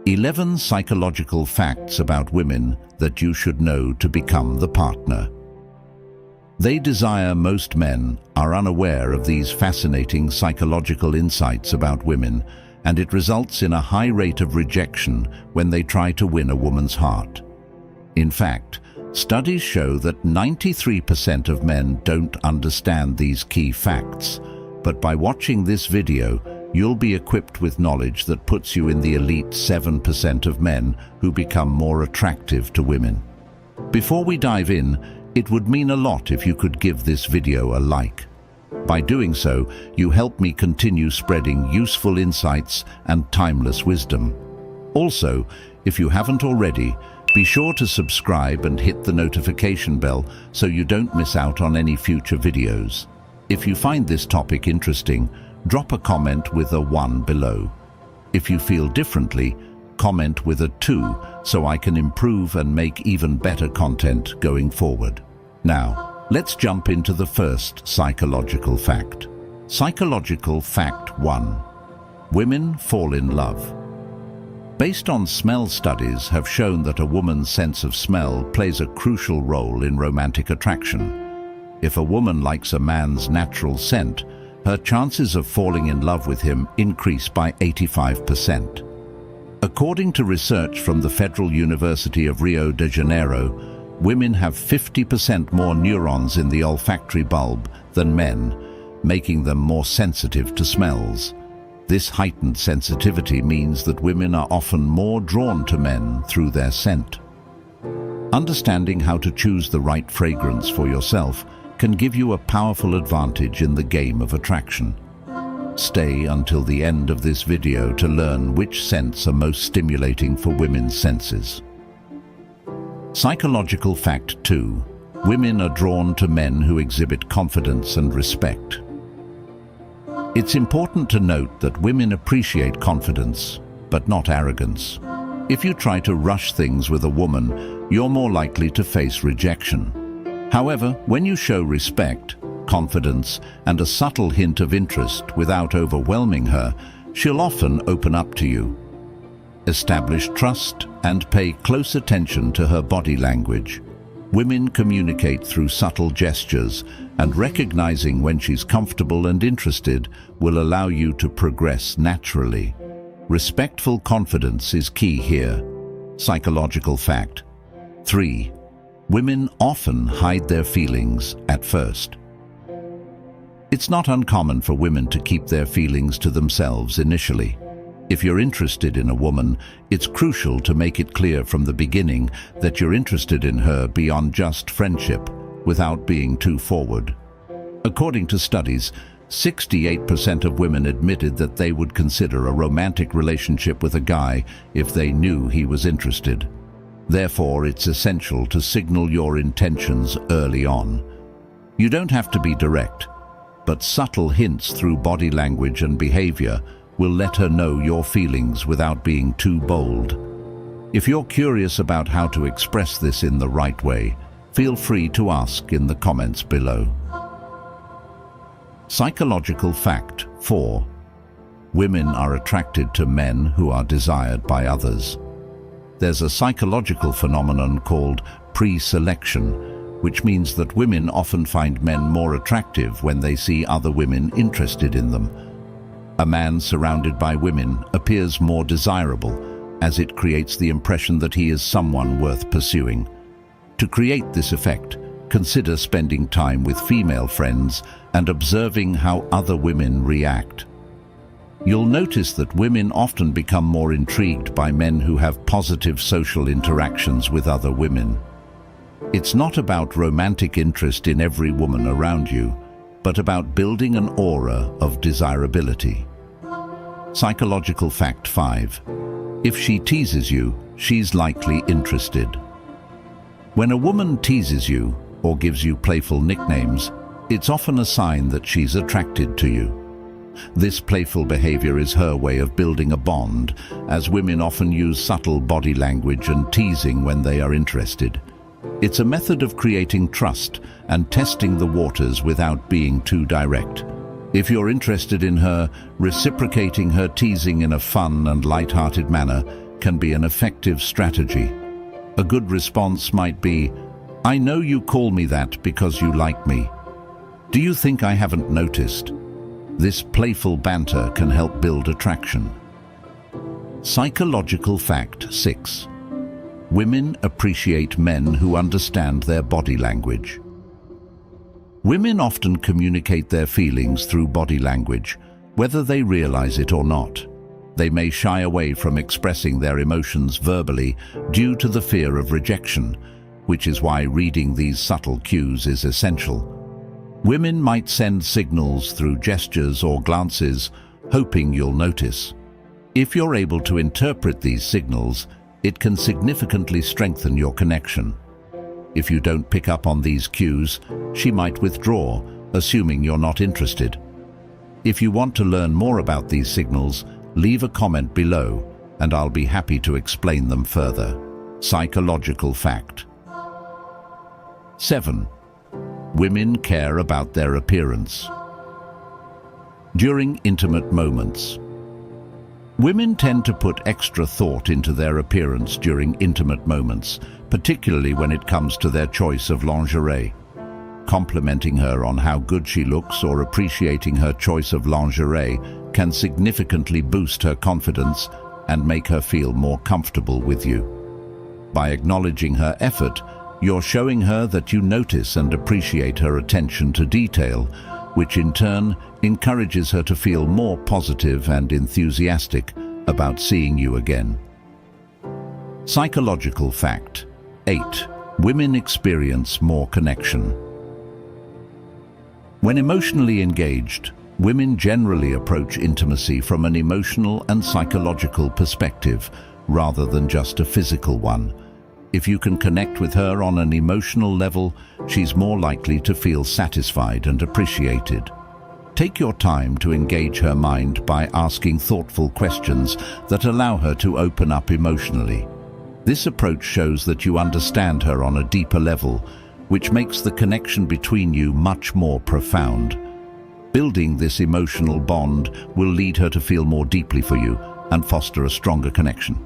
11 psychological facts about women that you should know to become the partner. They desire most men are unaware of these fascinating psychological insights about women, and it results in a high rate of rejection when they try to win a woman's heart. In fact, studies show that 93% of men don't understand these key facts, but by watching this video, you'll be equipped with knowledge that puts you in the elite 7% of men who become more attractive to women. Before we dive in, it would mean a lot if you could give this video a like. By doing so, you help me continue spreading useful insights and timeless wisdom. Also, if you haven't already, be sure to subscribe and hit the notification bell so you don't miss out on any future videos. If you find this topic interesting, drop a comment with a 1 below. If you feel differently, comment with a 2 so I can improve and make even better content going forward. Now, let's jump into the first psychological fact. Psychological fact 1. Women fall in love. Based on smell studies have shown that a woman's sense of smell plays a crucial role in romantic attraction. If a woman likes a man's natural scent, her chances of falling in love with him increase by 85%. According to research from the Federal University of Rio de Janeiro, women have 50% more neurons in the olfactory bulb than men, making them more sensitive to smells. This heightened sensitivity means that women are often more drawn to men through their scent. Understanding how to choose the right fragrance for yourself can give you a powerful advantage in the game of attraction. Stay until the end of this video to learn which scents are most stimulating for women's senses. Psychological fact 2. Women are drawn to men who exhibit confidence and respect. It's important to note that women appreciate confidence, but not arrogance. If you try to rush things with a woman, you're more likely to face rejection. However, when you show respect, confidence, and a subtle hint of interest without overwhelming her, she'll often open up to you. Establish trust and pay close attention to her body language. Women communicate through subtle gestures, and recognizing when she's comfortable and interested will allow you to progress naturally. Respectful confidence is key here. Psychological fact 3. Women often hide their feelings at first. It's not uncommon for women to keep their feelings to themselves initially. If you're interested in a woman, it's crucial to make it clear from the beginning that you're interested in her beyond just friendship, without being too forward. According to studies, 68% of women admitted that they would consider a romantic relationship with a guy if they knew he was interested. Therefore, it's essential to signal your intentions early on. You don't have to be direct, but subtle hints through body language and behavior will let her know your feelings without being too bold. If you're curious about how to express this in the right way, feel free to ask in the comments below. Psychological fact 4. Women are attracted to men who are desired by others. There's a psychological phenomenon called pre-selection, which means that women often find men more attractive when they see other women interested in them. A man surrounded by women appears more desirable, as it creates the impression that he is someone worth pursuing. To create this effect, consider spending time with female friends and observing how other women react. You'll notice that women often become more intrigued by men who have positive social interactions with other women. It's not about romantic interest in every woman around you, but about building an aura of desirability. Psychological fact 5. If she teases you, she's likely interested. When a woman teases you or gives you playful nicknames, it's often a sign that she's attracted to you. This playful behavior is her way of building a bond, as women often use subtle body language and teasing when they are interested. It's a method of creating trust and testing the waters without being too direct. If you're interested in her, reciprocating her teasing in a fun and light-hearted manner can be an effective strategy. A good response might be, "I know you call me that because you like me. Do you think I haven't noticed?" This playful banter can help build attraction. Psychological fact 6. Women appreciate men who understand their body language. Women often communicate their feelings through body language, whether they realize it or not. They may shy away from expressing their emotions verbally due to the fear of rejection, which is why reading these subtle cues is essential. Women might send signals through gestures or glances, hoping you'll notice. If you're able to interpret these signals, it can significantly strengthen your connection. If you don't pick up on these cues, she might withdraw, assuming you're not interested. If you want to learn more about these signals, leave a comment below, and I'll be happy to explain them further. Psychological fact 7. Women care about their appearance. During intimate moments, women tend to put extra thought into their appearance during intimate moments, particularly when it comes to their choice of lingerie. Complimenting her on how good she looks or appreciating her choice of lingerie can significantly boost her confidence and make her feel more comfortable with you. By acknowledging her effort, you're showing her that you notice and appreciate her attention to detail, which in turn encourages her to feel more positive and enthusiastic about seeing you again. Psychological fact 8. Women experience more connection. When emotionally engaged, women generally approach intimacy from an emotional and psychological perspective, rather than just a physical one. If you can connect with her on an emotional level, she's more likely to feel satisfied and appreciated. Take your time to engage her mind by asking thoughtful questions that allow her to open up emotionally. This approach shows that you understand her on a deeper level, which makes the connection between you much more profound. Building this emotional bond will lead her to feel more deeply for you and foster a stronger connection.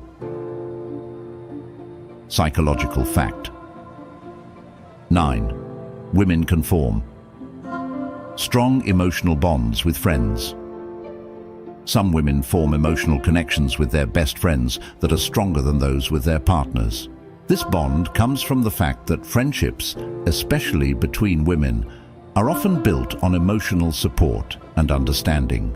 Psychological fact 9. Women can form strong emotional bonds with friends. Some women form emotional connections with their best friends that are stronger than those with their partners. This bond comes from the fact that friendships, especially between women, are often built on emotional support and understanding.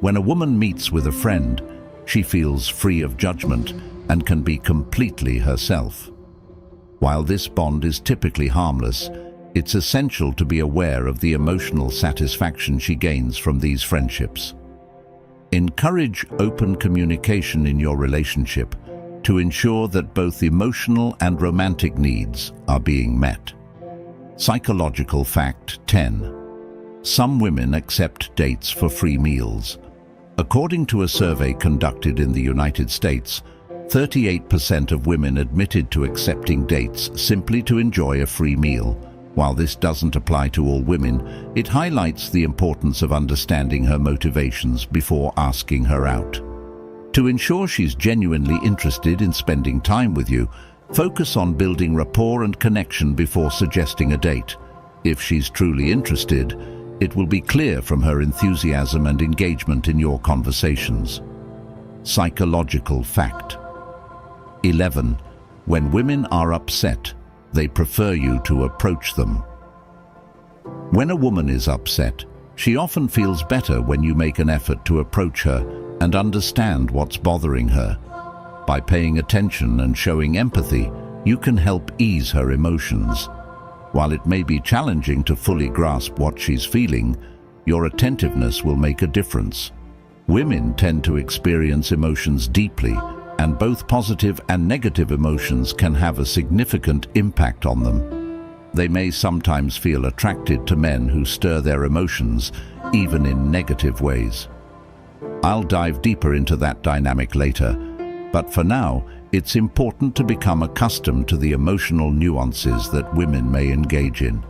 When a woman meets with a friend, she feels free of judgment and can be completely herself. While this bond is typically harmless, it's essential to be aware of the emotional satisfaction she gains from these friendships. Encourage open communication in your relationship to ensure that both emotional and romantic needs are being met. Psychological fact 10. Some women accept dates for free meals. According to a survey conducted in the United States, 38% of women admitted to accepting dates simply to enjoy a free meal. While this doesn't apply to all women, it highlights the importance of understanding her motivations before asking her out. To ensure she's genuinely interested in spending time with you, focus on building rapport and connection before suggesting a date. If she's truly interested, it will be clear from her enthusiasm and engagement in your conversations. Psychological fact 11. When women are upset, they prefer you to approach them. When a woman is upset, she often feels better when you make an effort to approach her and understand what's bothering her. By paying attention and showing empathy, you can help ease her emotions. While it may be challenging to fully grasp what she's feeling, your attentiveness will make a difference. Women tend to experience emotions deeply, and both positive and negative emotions can have a significant impact on them. They may sometimes feel attracted to men who stir their emotions, even in negative ways. I'll dive deeper into that dynamic later, but for now, it's important to become accustomed to the emotional nuances that women may engage in.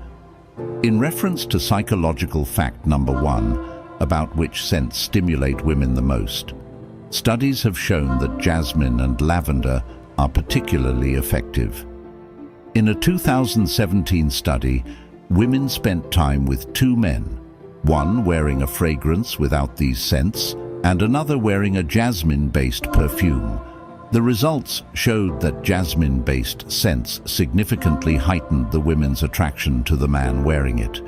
In reference to psychological fact number 1, about which scents stimulate women the most, Studies have shown that jasmine and lavender are particularly effective. In a 2017 study, women spent time with two men, one wearing a fragrance without these scents and another wearing a jasmine-based perfume. The results showed that jasmine-based scents significantly heightened the women's attraction to the man wearing it.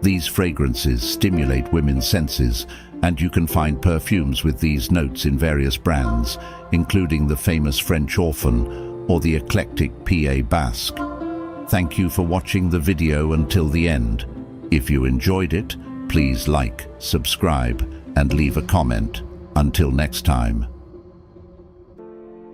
These fragrances stimulate women's senses, and you can find perfumes with these notes in various brands, including the famous French Orphan or the eclectic P.A. Basque. Thank you for watching the video until the end. If you enjoyed it, please like, subscribe, and leave a comment. Until next time.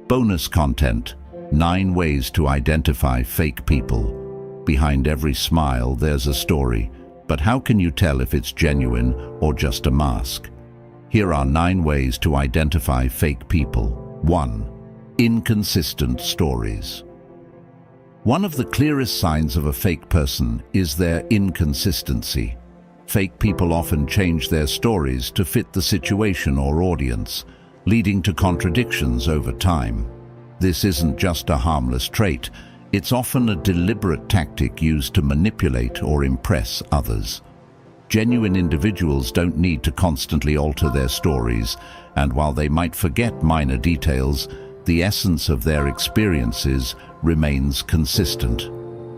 Bonus content: 9 ways to identify fake people. Behind every smile, there's a story. But how can you tell if it's genuine or just a mask? Here are 9 ways to identify fake people. 1. Inconsistent stories. One of the clearest signs of a fake person is their inconsistency. Fake people often change their stories to fit the situation or audience, leading to contradictions over time. This isn't just a harmless trait. It's often a deliberate tactic used to manipulate or impress others. Genuine individuals don't need to constantly alter their stories, and while they might forget minor details, the essence of their experiences remains consistent.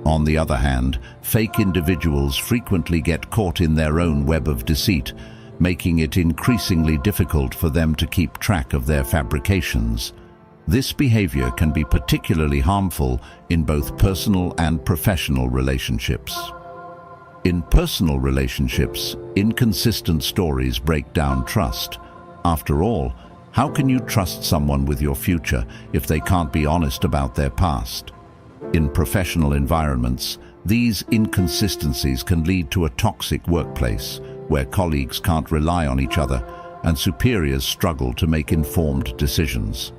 On the other hand, fake individuals frequently get caught in their own web of deceit, making it increasingly difficult for them to keep track of their fabrications. This behavior can be particularly harmful in both personal and professional relationships. In personal relationships, inconsistent stories break down trust. After all, how can you trust someone with your future if they can't be honest about their past? In professional environments, these inconsistencies can lead to a toxic workplace where colleagues can't rely on each other and superiors struggle to make informed decisions.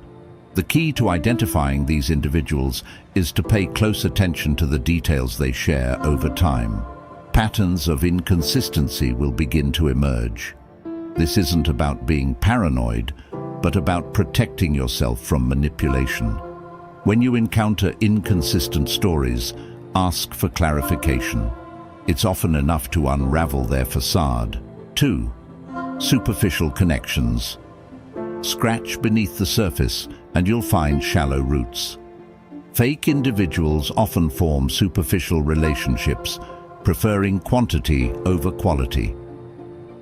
The key to identifying these individuals is to pay close attention to the details they share over time. Patterns of inconsistency will begin to emerge. This isn't about being paranoid, but about protecting yourself from manipulation. When you encounter inconsistent stories, ask for clarification. It's often enough to unravel their facade. 2. Superficial connections. Scratch beneath the surface and you'll find shallow roots. Fake individuals often form superficial relationships, preferring quantity over quality.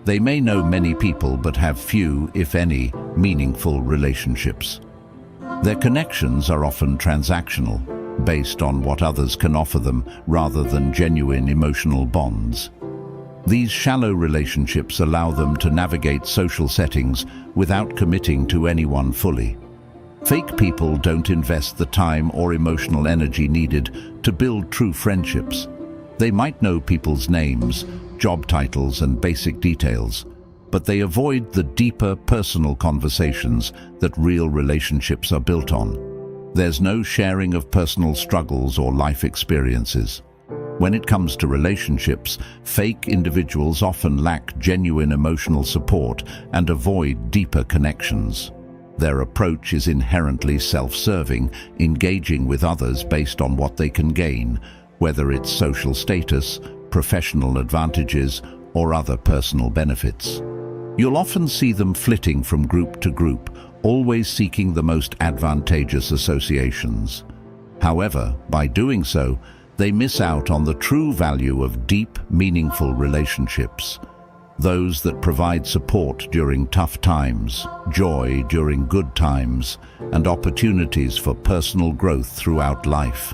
They may know many people but have few, if any, meaningful relationships. Their connections are often transactional, based on what others can offer them rather than genuine emotional bonds. These shallow relationships allow them to navigate social settings without committing to anyone fully. Fake people don't invest the time or emotional energy needed to build true friendships. They might know people's names, job titles, and basic details, but they avoid the deeper personal conversations that real relationships are built on. There's no sharing of personal struggles or life experiences. When it comes to relationships, fake individuals often lack genuine emotional support and avoid deeper connections. Their approach is inherently self-serving, engaging with others based on what they can gain, whether it's social status, professional advantages, or other personal benefits. You'll often see them flitting from group to group, always seeking the most advantageous associations. However, by doing so, they miss out on the true value of deep, meaningful relationships. Those that provide support during tough times, joy during good times, and opportunities for personal growth throughout life.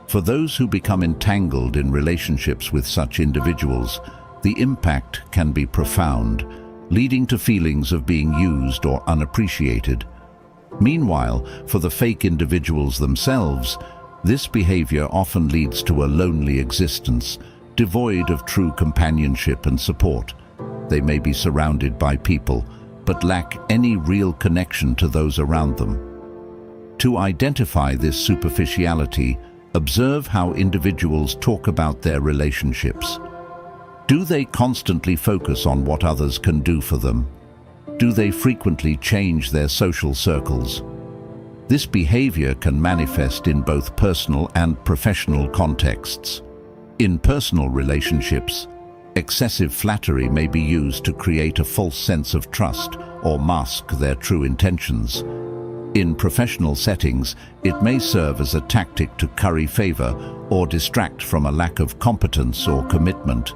For those who become entangled in relationships with such individuals, the impact can be profound, leading to feelings of being used or unappreciated. Meanwhile, for the fake individuals themselves, this behavior often leads to a lonely existence, devoid of true companionship and support. They may be surrounded by people, but lack any real connection to those around them. To identify this superficiality, observe how individuals talk about their relationships. Do they constantly focus on what others can do for them? Do they frequently change their social circles? This behavior can manifest in both personal and professional contexts. In personal relationships, excessive flattery may be used to create a false sense of trust or mask their true intentions. In professional settings, it may serve as a tactic to curry favor or distract from a lack of competence or commitment.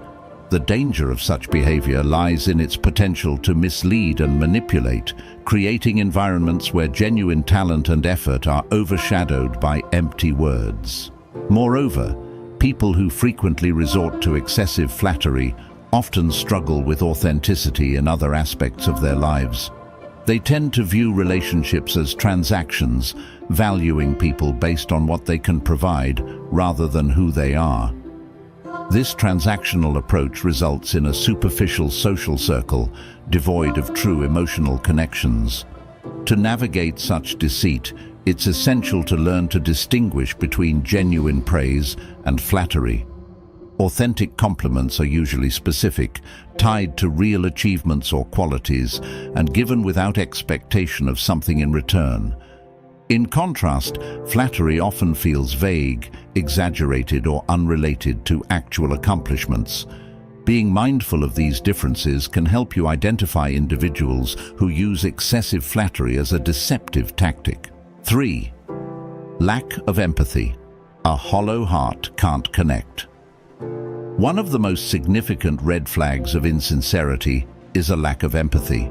The danger of such behavior lies in its potential to mislead and manipulate, creating environments where genuine talent and effort are overshadowed by empty words. Moreover, people who frequently resort to excessive flattery often struggle with authenticity in other aspects of their lives. They tend to view relationships as transactions, valuing people based on what they can provide rather than who they are. This transactional approach results in a superficial social circle, devoid of true emotional connections. To navigate such deceit, it's essential to learn to distinguish between genuine praise and flattery. Authentic compliments are usually specific, tied to real achievements or qualities, and given without expectation of something in return. In contrast, flattery often feels vague, exaggerated, or unrelated to actual accomplishments. Being mindful of these differences can help you identify individuals who use excessive flattery as a deceptive tactic. 3. Lack of empathy. A hollow heart can't connect. One of the most significant red flags of insincerity is a lack of empathy.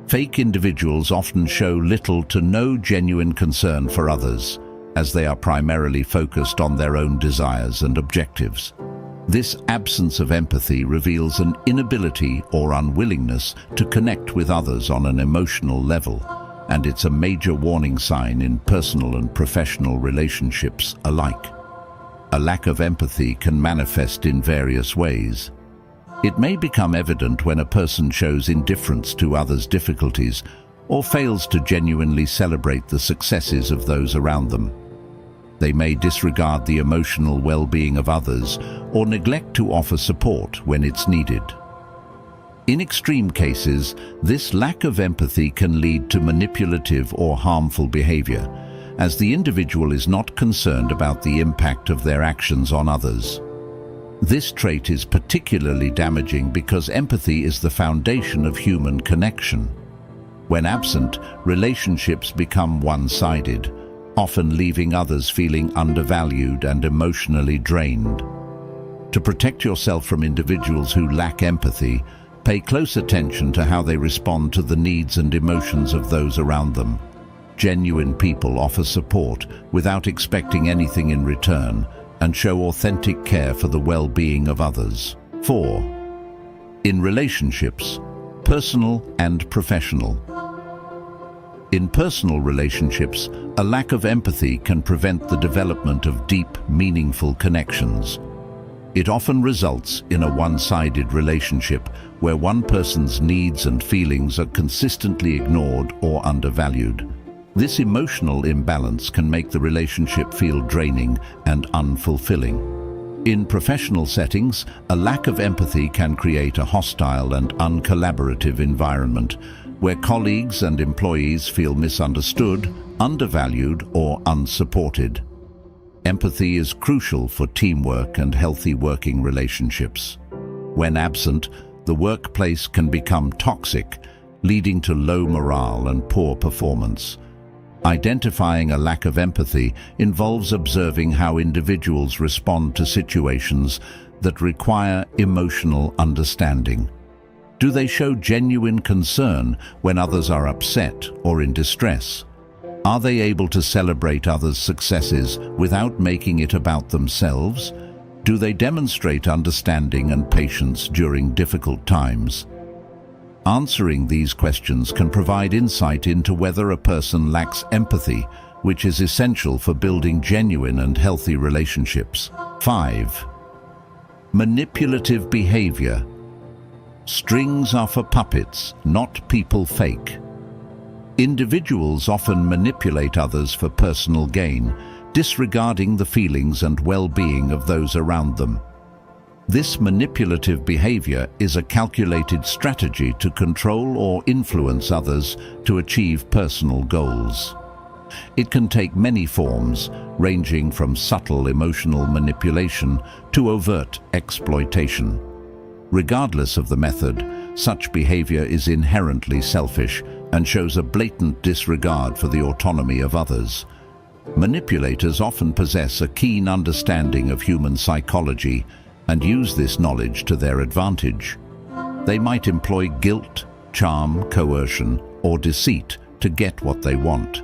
Fake individuals often show little to no genuine concern for others, as they are primarily focused on their own desires and objectives. This absence of empathy reveals an inability or unwillingness to connect with others on an emotional level, and it's a major warning sign in personal and professional relationships alike. A lack of empathy can manifest in various ways. It may become evident when a person shows indifference to others' difficulties or fails to genuinely celebrate the successes of those around them. They may disregard the emotional well-being of others or neglect to offer support when it's needed. In extreme cases, this lack of empathy can lead to manipulative or harmful behavior, as the individual is not concerned about the impact of their actions on others. This trait is particularly damaging because empathy is the foundation of human connection. When absent, relationships become one-sided, often leaving others feeling undervalued and emotionally drained. To protect yourself from individuals who lack empathy, pay close attention to how they respond to the needs and emotions of those around them. Genuine people offer support without expecting anything in return and show authentic care for the well-being of others. 4. In relationships, personal and professional. In personal relationships, a lack of empathy can prevent the development of deep, meaningful connections. It often results in a one-sided relationship where one person's needs and feelings are consistently ignored or undervalued. This emotional imbalance can make the relationship feel draining and unfulfilling. In professional settings, a lack of empathy can create a hostile and uncollaborative environment where colleagues and employees feel misunderstood, undervalued, or unsupported. Empathy is crucial for teamwork and healthy working relationships. When absent, the workplace can become toxic, leading to low morale and poor performance. Identifying a lack of empathy involves observing how individuals respond to situations that require emotional understanding. Do they show genuine concern when others are upset or in distress? Are they able to celebrate others' successes without making it about themselves? Do they demonstrate understanding and patience during difficult times? Answering these questions can provide insight into whether a person lacks empathy, which is essential for building genuine and healthy relationships. 5. Manipulative behavior. Strings are for puppets, not people fake. Individuals often manipulate others for personal gain, disregarding the feelings and well-being of those around them. This manipulative behavior is a calculated strategy to control or influence others to achieve personal goals. It can take many forms, ranging from subtle emotional manipulation to overt exploitation. Regardless of the method, such behavior is inherently selfish and shows a blatant disregard for the autonomy of others. Manipulators often possess a keen understanding of human psychology and use this knowledge to their advantage. They might employ guilt, charm, coercion, or deceit to get what they want.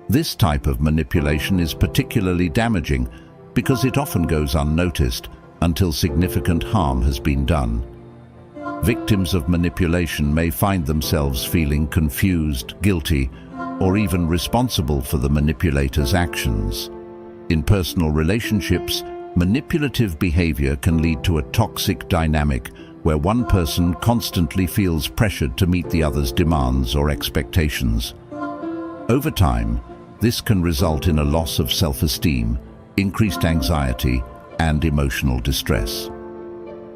This type of manipulation is particularly damaging because it often goes unnoticed until significant harm has been done. Victims of manipulation may find themselves feeling confused, guilty, or even responsible for the manipulator's actions. In personal relationships, manipulative behavior can lead to a toxic dynamic where one person constantly feels pressured to meet the other's demands or expectations. Over time, this can result in a loss of self-esteem, increased anxiety, and emotional distress.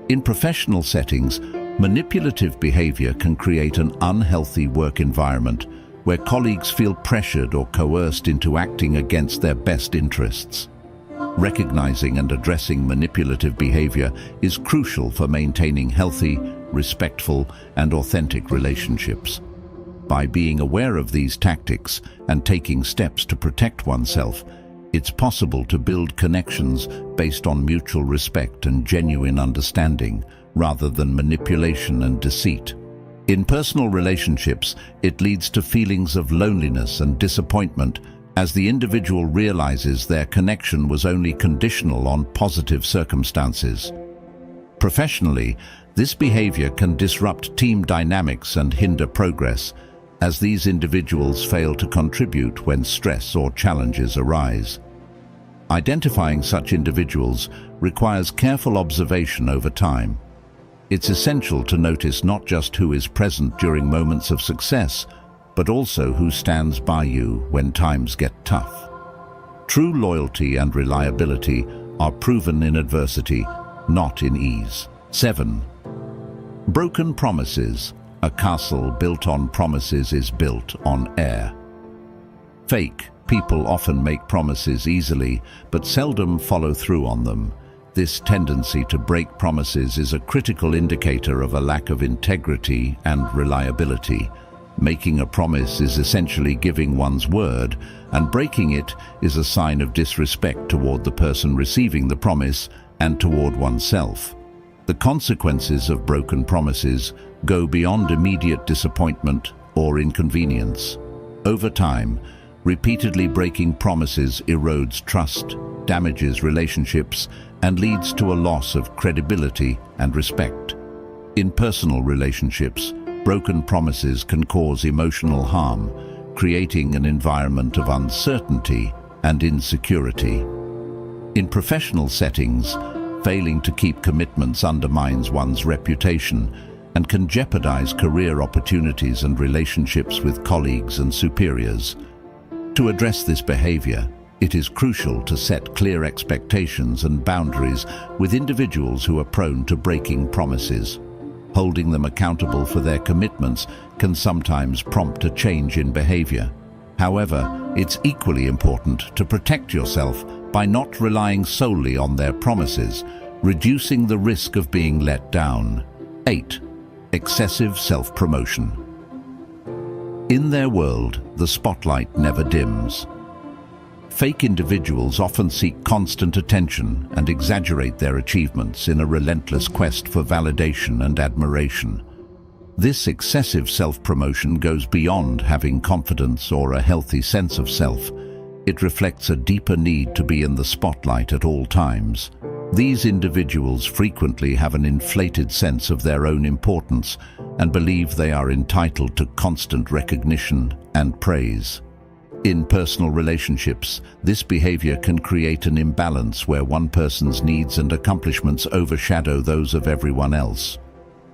In professional settings, manipulative behavior can create an unhealthy work environment where colleagues feel pressured or coerced into acting against their best interests. Recognizing and addressing manipulative behavior is crucial for maintaining healthy, respectful, and authentic relationships. By being aware of these tactics and taking steps to protect oneself, it's possible to build connections based on mutual respect and genuine understanding, rather than manipulation and deceit. In personal relationships, it leads to feelings of loneliness and disappointment as the individual realizes their connection was only conditional on positive circumstances. Professionally, this behavior can disrupt team dynamics and hinder progress, as these individuals fail to contribute when stress or challenges arise. Identifying such individuals requires careful observation over time. It's essential to notice not just who is present during moments of success, but also who stands by you when times get tough. True loyalty and reliability are proven in adversity, not in ease. 7. Broken promises. A castle built on promises is built on air. Fake people often make promises easily, but seldom follow through on them. This tendency to break promises is a critical indicator of a lack of integrity and reliability. Making a promise is essentially giving one's word, and breaking it is a sign of disrespect toward the person receiving the promise and toward oneself. The consequences of broken promises go beyond immediate disappointment or inconvenience. Over time, repeatedly breaking promises erodes trust, damages relationships, and leads to a loss of credibility and respect. In personal relationships, broken promises can cause emotional harm, creating an environment of uncertainty and insecurity. In professional settings, failing to keep commitments undermines one's reputation and can jeopardize career opportunities and relationships with colleagues and superiors. To address this behavior, it is crucial to set clear expectations and boundaries with individuals who are prone to breaking promises. Holding them accountable for their commitments can sometimes prompt a change in behavior. However, it's equally important to protect yourself by not relying solely on their promises, reducing the risk of being let down. 8. Excessive self-promotion. In their world, the spotlight never dims. Fake individuals often seek constant attention and exaggerate their achievements in a relentless quest for validation and admiration. This excessive self-promotion goes beyond having confidence or a healthy sense of self. It reflects a deeper need to be in the spotlight at all times. These individuals frequently have an inflated sense of their own importance and believe they are entitled to constant recognition and praise. In personal relationships, this behavior can create an imbalance where one person's needs and accomplishments overshadow those of everyone else.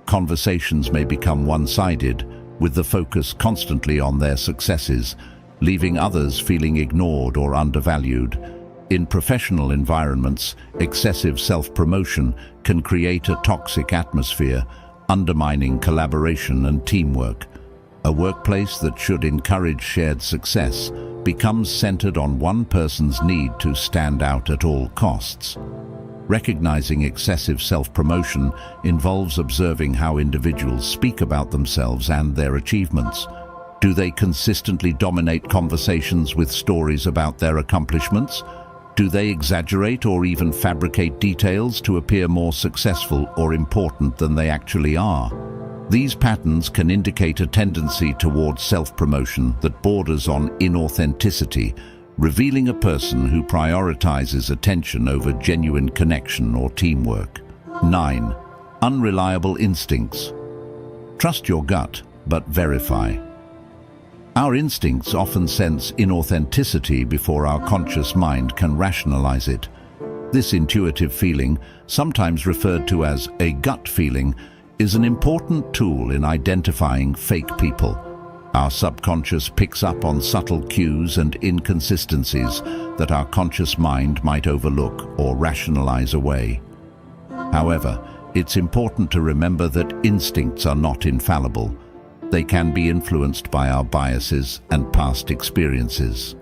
Conversations may become one-sided, with the focus constantly on their successes, leaving others feeling ignored or undervalued. In professional environments, excessive self-promotion can create a toxic atmosphere, undermining collaboration and teamwork. A workplace that should encourage shared success becomes centered on one person's need to stand out at all costs. Recognizing excessive self-promotion involves observing how individuals speak about themselves and their achievements. Do they consistently dominate conversations with stories about their accomplishments? Do they exaggerate or even fabricate details to appear more successful or important than they actually are? These patterns can indicate a tendency towards self-promotion that borders on inauthenticity, revealing a person who prioritizes attention over genuine connection or teamwork. 9. Unreliable instincts. Trust your gut, but verify. Our instincts often sense inauthenticity before our conscious mind can rationalize it. This intuitive feeling, sometimes referred to as a gut feeling, is an important tool in identifying fake people. Our subconscious picks up on subtle cues and inconsistencies that our conscious mind might overlook or rationalize away. However, it's important to remember that instincts are not infallible. They can be influenced by our biases and past experiences.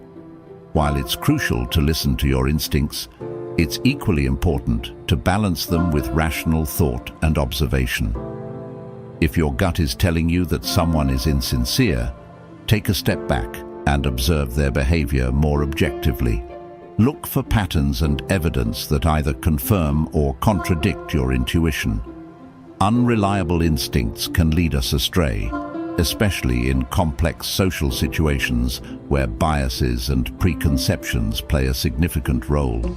While it's crucial to listen to your instincts, it's equally important to balance them with rational thought and observation. If your gut is telling you that someone is insincere, take a step back and observe their behavior more objectively. Look for patterns and evidence that either confirm or contradict your intuition. Unreliable instincts can lead us astray, especially in complex social situations where biases and preconceptions play a significant role.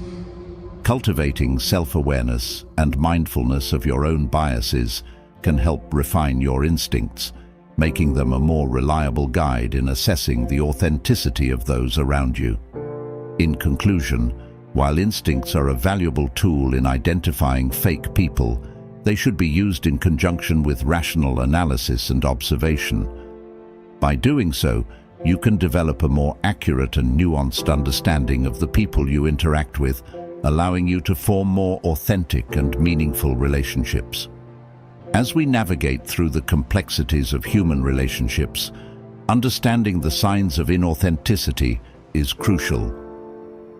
Cultivating self-awareness and mindfulness of your own biases can help refine your instincts, making them a more reliable guide in assessing the authenticity of those around you. In conclusion, while instincts are a valuable tool in identifying fake people, they should be used in conjunction with rational analysis and observation. By doing so, you can develop a more accurate and nuanced understanding of the people you interact with, allowing you to form more authentic and meaningful relationships. As we navigate through the complexities of human relationships, understanding the signs of inauthenticity is crucial.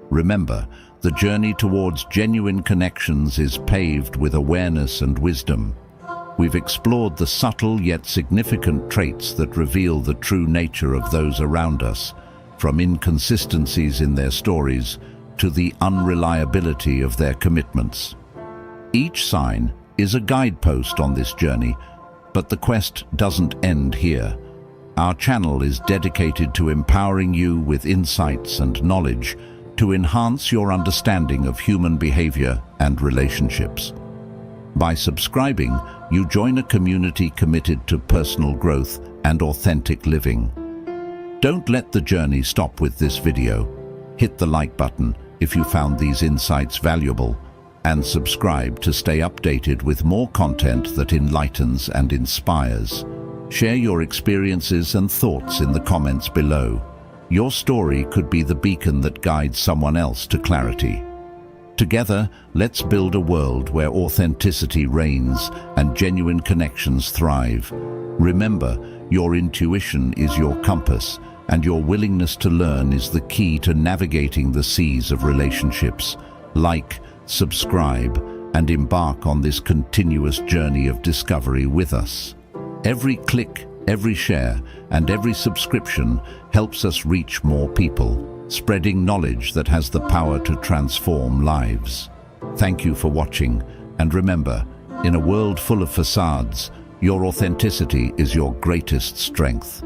Remember, the journey towards genuine connections is paved with awareness and wisdom. We've explored the subtle yet significant traits that reveal the true nature of those around us, from inconsistencies in their stories to the unreliability of their commitments. Each sign is a guidepost on this journey, but the quest doesn't end here. Our channel is dedicated to empowering you with insights and knowledge to enhance your understanding of human behavior and relationships. By subscribing, you join a community committed to personal growth and authentic living. Don't let the journey stop with this video. Hit the like button if you found these insights valuable, and subscribe to stay updated with more content that enlightens and inspires. Share your experiences and thoughts in the comments below. Your story could be the beacon that guides someone else to clarity. Together, let's build a world where authenticity reigns and genuine connections thrive. Remember, your intuition is your compass, and your willingness to learn is the key to navigating the seas of relationships. Like, subscribe, and embark on this continuous journey of discovery with us. Every click, every share, and every subscription helps us reach more people, spreading knowledge that has the power to transform lives. Thank you for watching, and remember, in a world full of facades, your authenticity is your greatest strength.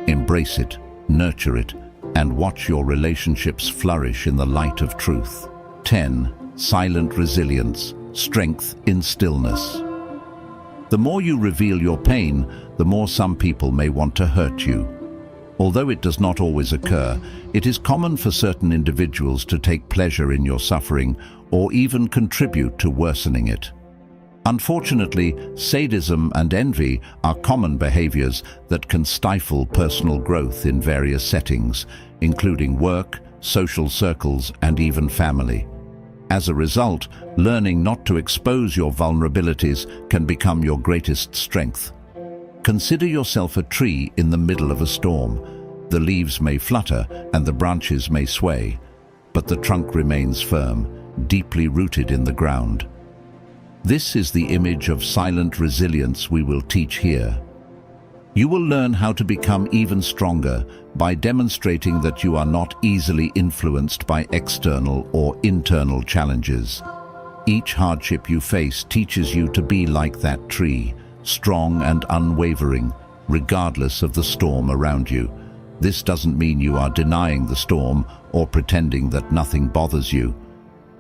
Embrace it, nurture it, and watch your relationships flourish in the light of truth. 10. Silent resilience, strength in stillness. The more you reveal your pain, the more some people may want to hurt you. Although it does not always occur, it is common for certain individuals to take pleasure in your suffering or even contribute to worsening it. Unfortunately, sadism and envy are common behaviors that can stifle personal growth in various settings, including work, social circles, and even family. As a result, learning not to expose your vulnerabilities can become your greatest strength. Consider yourself a tree in the middle of a storm. The leaves may flutter and the branches may sway, but the trunk remains firm, deeply rooted in the ground. This is the image of silent resilience we will teach here. You will learn how to become even stronger by demonstrating that you are not easily influenced by external or internal challenges. Each hardship you face teaches you to be like that tree, strong and unwavering, regardless of the storm around you. This doesn't mean you are denying the storm or pretending that nothing bothers you.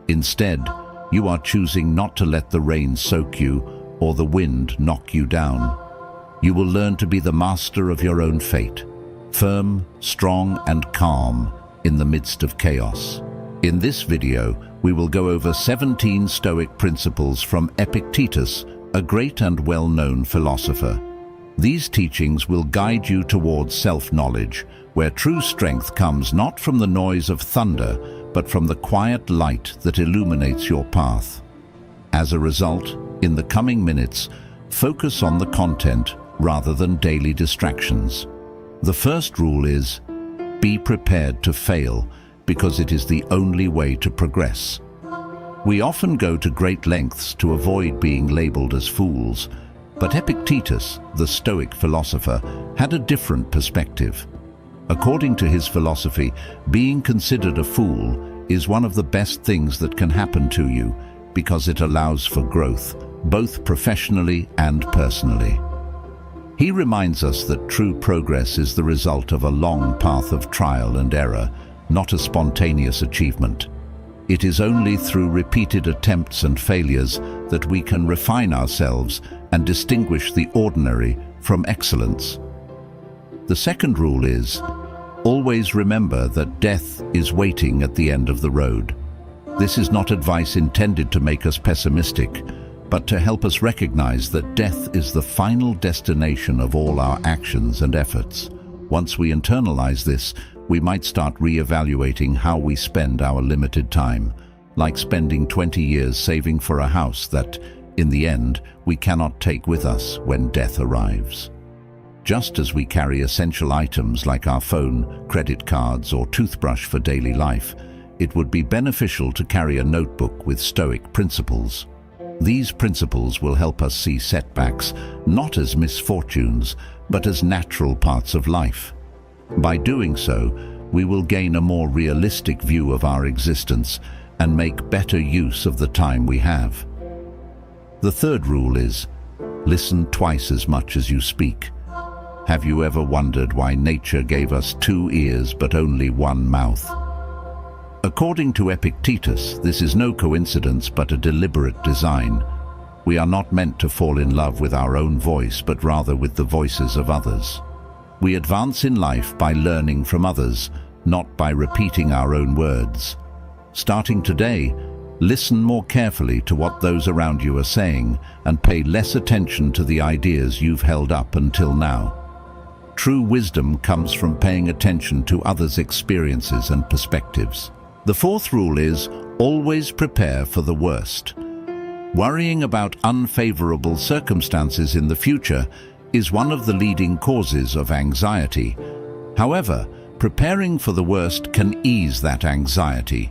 Instead, you are choosing not to let the rain soak you or the wind knock you down. You will learn to be the master of your own fate, firm, strong, and calm in the midst of chaos. In this video, we will go over 17 Stoic principles from Epictetus, a great and well-known philosopher. These teachings will guide you towards self-knowledge, where true strength comes not from the noise of thunder, but from the quiet light that illuminates your path. As a result, in the coming minutes, focus on the content rather than daily distractions. The first rule is, be prepared to fail, because it is the only way to progress. We often go to great lengths to avoid being labeled as fools, but Epictetus, the Stoic philosopher, had a different perspective. According to his philosophy, being considered a fool is one of the best things that can happen to you because it allows for growth, both professionally and personally. He reminds us that true progress is the result of a long path of trial and error, not a spontaneous achievement. It is only through repeated attempts and failures that we can refine ourselves and distinguish the ordinary from excellence. The second rule is, always remember that death is waiting at the end of the road. This is not advice intended to make us pessimistic, but to help us recognize that death is the final destination of all our actions and efforts. Once we internalize this, we might start re-evaluating how we spend our limited time, like spending 20 years saving for a house that, in the end, we cannot take with us when death arrives. Just as we carry essential items like our phone, credit cards, or toothbrush for daily life, it would be beneficial to carry a notebook with Stoic principles. These principles will help us see setbacks not as misfortunes, but as natural parts of life. By doing so, we will gain a more realistic view of our existence and make better use of the time we have. The third rule is, listen twice as much as you speak. Have you ever wondered why nature gave us 2 ears but only 1 mouth? According to Epictetus, this is no coincidence but a deliberate design. We are not meant to fall in love with our own voice, but rather with the voices of others. We advance in life by learning from others, not by repeating our own words. Starting today, listen more carefully to what those around you are saying and pay less attention to the ideas you've held up until now. True wisdom comes from paying attention to others' experiences and perspectives. The fourth rule is, always prepare for the worst. Worrying about unfavorable circumstances in the future is one of the leading causes of anxiety. However, preparing for the worst can ease that anxiety.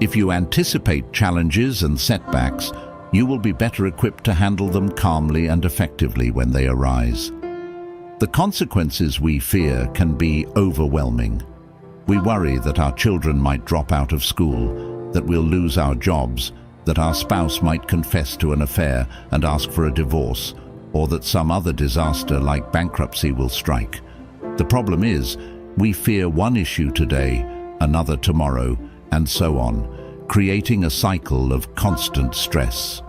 If you anticipate challenges and setbacks, you will be better equipped to handle them calmly and effectively when they arise. The consequences we fear can be overwhelming. We worry that our children might drop out of school, that we'll lose our jobs, that our spouse might confess to an affair and ask for a divorce, or that some other disaster like bankruptcy will strike. The problem is, we fear one issue today, another tomorrow, and so on, creating a cycle of constant stress.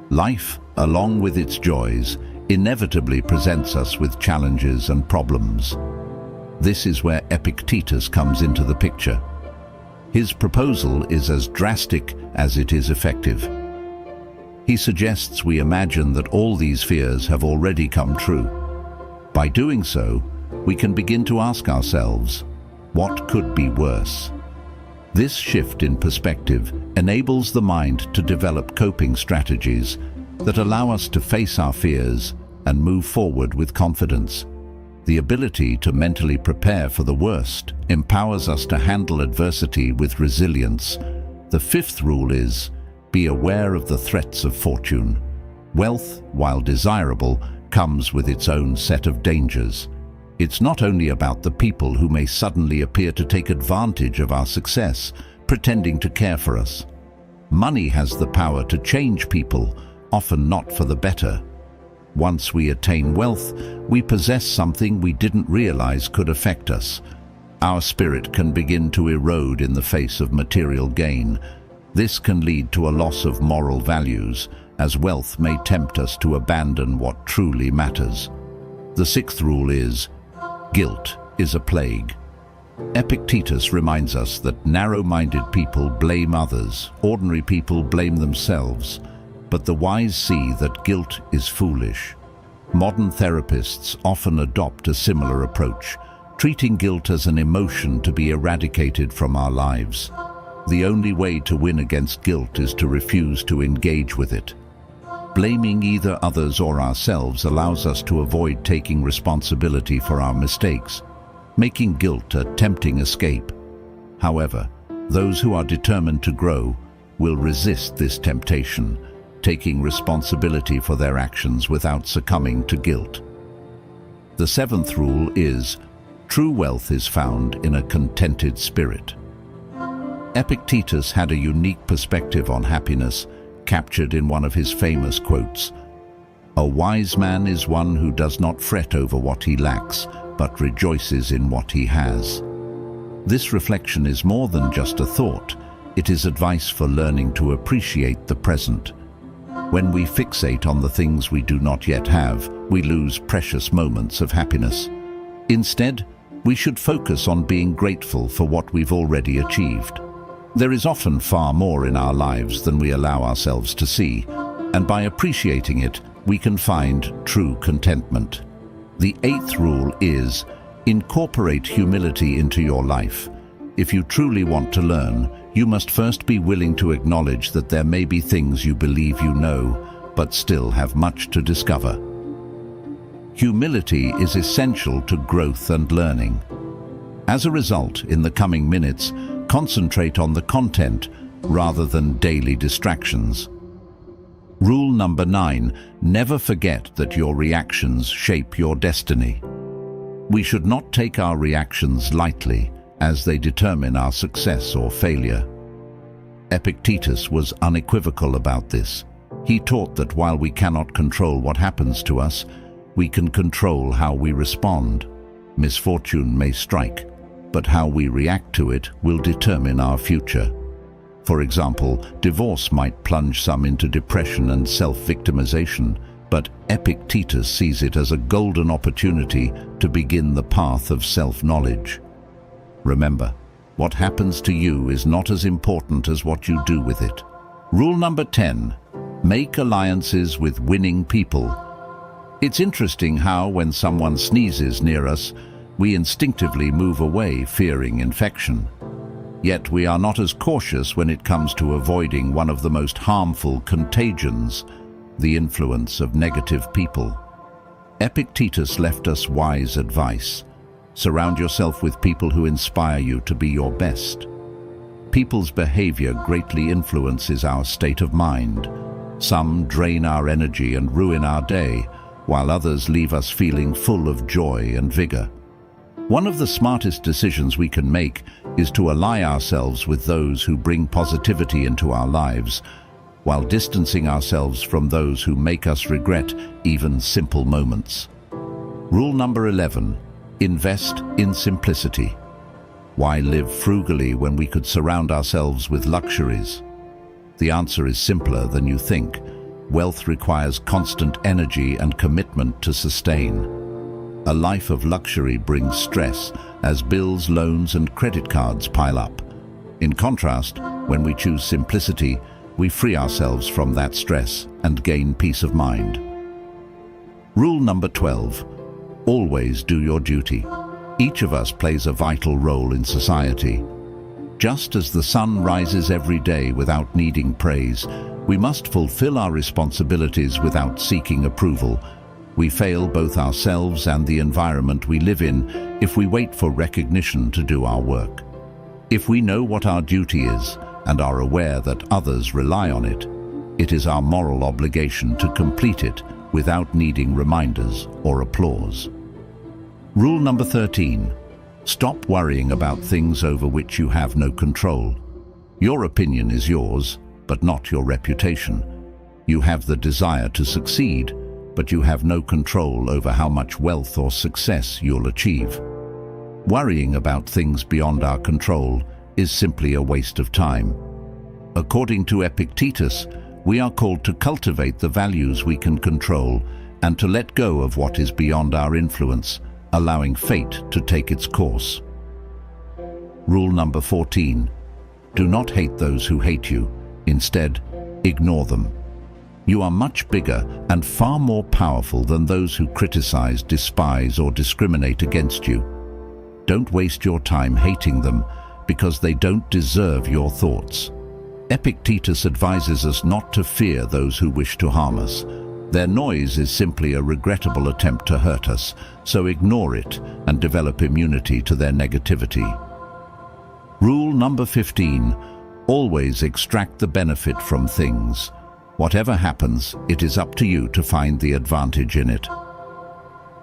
Life, along with its joys, inevitably presents us with challenges and problems. This is where Epictetus comes into the picture. His proposal is as drastic as it is effective. He suggests we imagine that all these fears have already come true. By doing so, we can begin to ask ourselves, what could be worse? This shift in perspective enables the mind to develop coping strategies that allow us to face our fears and move forward with confidence. The ability to mentally prepare for the worst empowers us to handle adversity with resilience. The fifth rule is, be aware of the threats of fortune. Wealth, while desirable, comes with its own set of dangers. It's not only about the people who may suddenly appear to take advantage of our success, pretending to care for us. Money has the power to change people, often not for the better. Once we attain wealth, we possess something we didn't realize could affect us. Our spirit can begin to erode in the face of material gain. This can lead to a loss of moral values, as wealth may tempt us to abandon what truly matters. The sixth rule is, guilt is a plague. Epictetus reminds us that narrow-minded people blame others, ordinary people blame themselves, but the wise see that guilt is foolish. Modern therapists often adopt a similar approach, treating guilt as an emotion to be eradicated from our lives. The only way to win against guilt is to refuse to engage with it. Blaming either others or ourselves allows us to avoid taking responsibility for our mistakes, making guilt a tempting escape. However, those who are determined to grow will resist this temptation, taking responsibility for their actions without succumbing to guilt. The seventh rule is, true wealth is found in a contented spirit. Epictetus had a unique perspective on happiness, captured in one of his famous quotes. A wise man is one who does not fret over what he lacks, but rejoices in what he has. This reflection is more than just a thought. It is advice for learning to appreciate the present. When we fixate on the things we do not yet have, we lose precious moments of happiness. Instead, we should focus on being grateful for what we've already achieved. There is often far more in our lives than we allow ourselves to see, and by appreciating it, we can find true contentment. The eighth rule is, incorporate humility into your life. If you truly want to learn, you must first be willing to acknowledge that there may be things you believe you know, but still have much to discover. Humility is essential to growth and learning. As a result, in the coming minutes, concentrate on the content rather than daily distractions. Rule number 9, never forget that your reactions shape your destiny. We should not take our reactions lightly, as they determine our success or failure. Epictetus was unequivocal about this. He taught that while we cannot control what happens to us, we can control how we respond. Misfortune may strike, but how we react to it will determine our future. For example, divorce might plunge some into depression and self-victimization, but Epictetus sees it as a golden opportunity to begin the path of self-knowledge. Remember, what happens to you is not as important as what you do with it. Rule number 10, make alliances with winning people. It's interesting how, when someone sneezes near us, we instinctively move away, fearing infection. Yet we are not as cautious when it comes to avoiding one of the most harmful contagions, the influence of negative people. Epictetus left us wise advice. Surround yourself with people who inspire you to be your best. People's behavior greatly influences our state of mind. Some drain our energy and ruin our day, while others leave us feeling full of joy and vigor. One of the smartest decisions we can make is to ally ourselves with those who bring positivity into our lives, while distancing ourselves from those who make us regret even simple moments. Rule number 11, invest in simplicity. Why live frugally when we could surround ourselves with luxuries? The answer is simpler than you think. Wealth requires constant energy and commitment to sustain. A life of luxury brings stress as bills, loans, and credit cards pile up. In contrast, when we choose simplicity, we free ourselves from that stress and gain peace of mind. Rule number 12, always do your duty. Each of us plays a vital role in society. Just as the sun rises every day without needing praise, we must fulfill our responsibilities without seeking approval. We fail both ourselves and the environment we live in if we wait for recognition to do our work. If we know what our duty is and are aware that others rely on it, it is our moral obligation to complete it without needing reminders or applause. Rule number 13. Stop worrying about things over which you have no control. Your opinion is yours, but not your reputation. You have the desire to succeed, but you have no control over how much wealth or success you'll achieve. Worrying about things beyond our control is simply a waste of time. According to Epictetus, we are called to cultivate the values we can control and to let go of what is beyond our influence, allowing fate to take its course. Rule number 14. Do not hate those who hate you. Instead, ignore them. You are much bigger and far more powerful than those who criticize, despise, or discriminate against you. Don't waste your time hating them because they don't deserve your thoughts. Epictetus advises us not to fear those who wish to harm us. Their noise is simply a regrettable attempt to hurt us, so ignore it and develop immunity to their negativity. Rule number 15. Always extract the benefit from things. Whatever happens, it is up to you to find the advantage in it.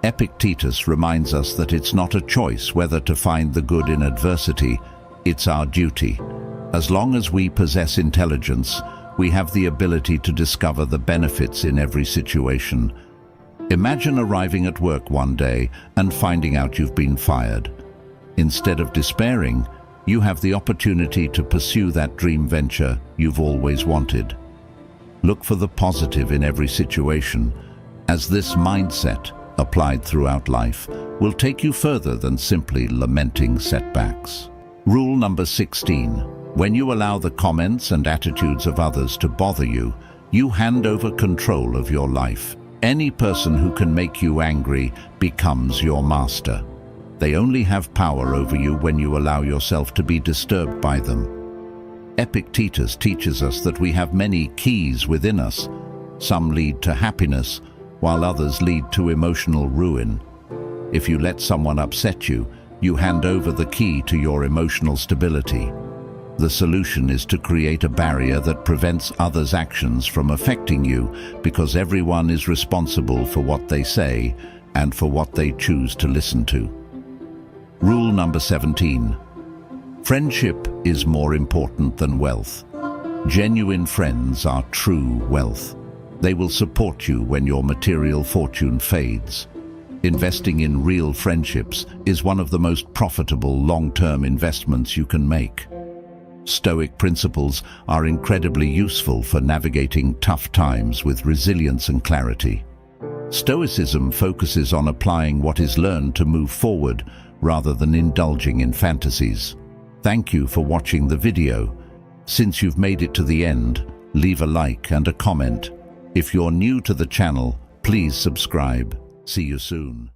Epictetus reminds us that it's not a choice whether to find the good in adversity, it's our duty. As long as we possess intelligence, we have the ability to discover the benefits in every situation. Imagine arriving at work one day and finding out you've been fired. Instead of despairing, you have the opportunity to pursue that dream venture you've always wanted. Look for the positive in every situation, as this mindset, applied throughout life, will take you further than simply lamenting setbacks. Rule number 16. When you allow the comments and attitudes of others to bother you, you hand over control of your life. Any person who can make you angry becomes your master. They only have power over you when you allow yourself to be disturbed by them. Epictetus teaches us that we have many keys within us. Some lead to happiness, while others lead to emotional ruin. If you let someone upset you, you hand over the key to your emotional stability. The solution is to create a barrier that prevents others' actions from affecting you, because everyone is responsible for what they say and for what they choose to listen to. Rule number 17. Friendship is more important than wealth. Genuine friends are true wealth. They will support you when your material fortune fades. Investing in real friendships is one of the most profitable long-term investments you can make. Stoic principles are incredibly useful for navigating tough times with resilience and clarity. Stoicism focuses on applying what is learned to move forward rather than indulging in fantasies. Thank you for watching the video. Since you've made it to the end, leave a like and a comment. If you're new to the channel, please subscribe. See you soon.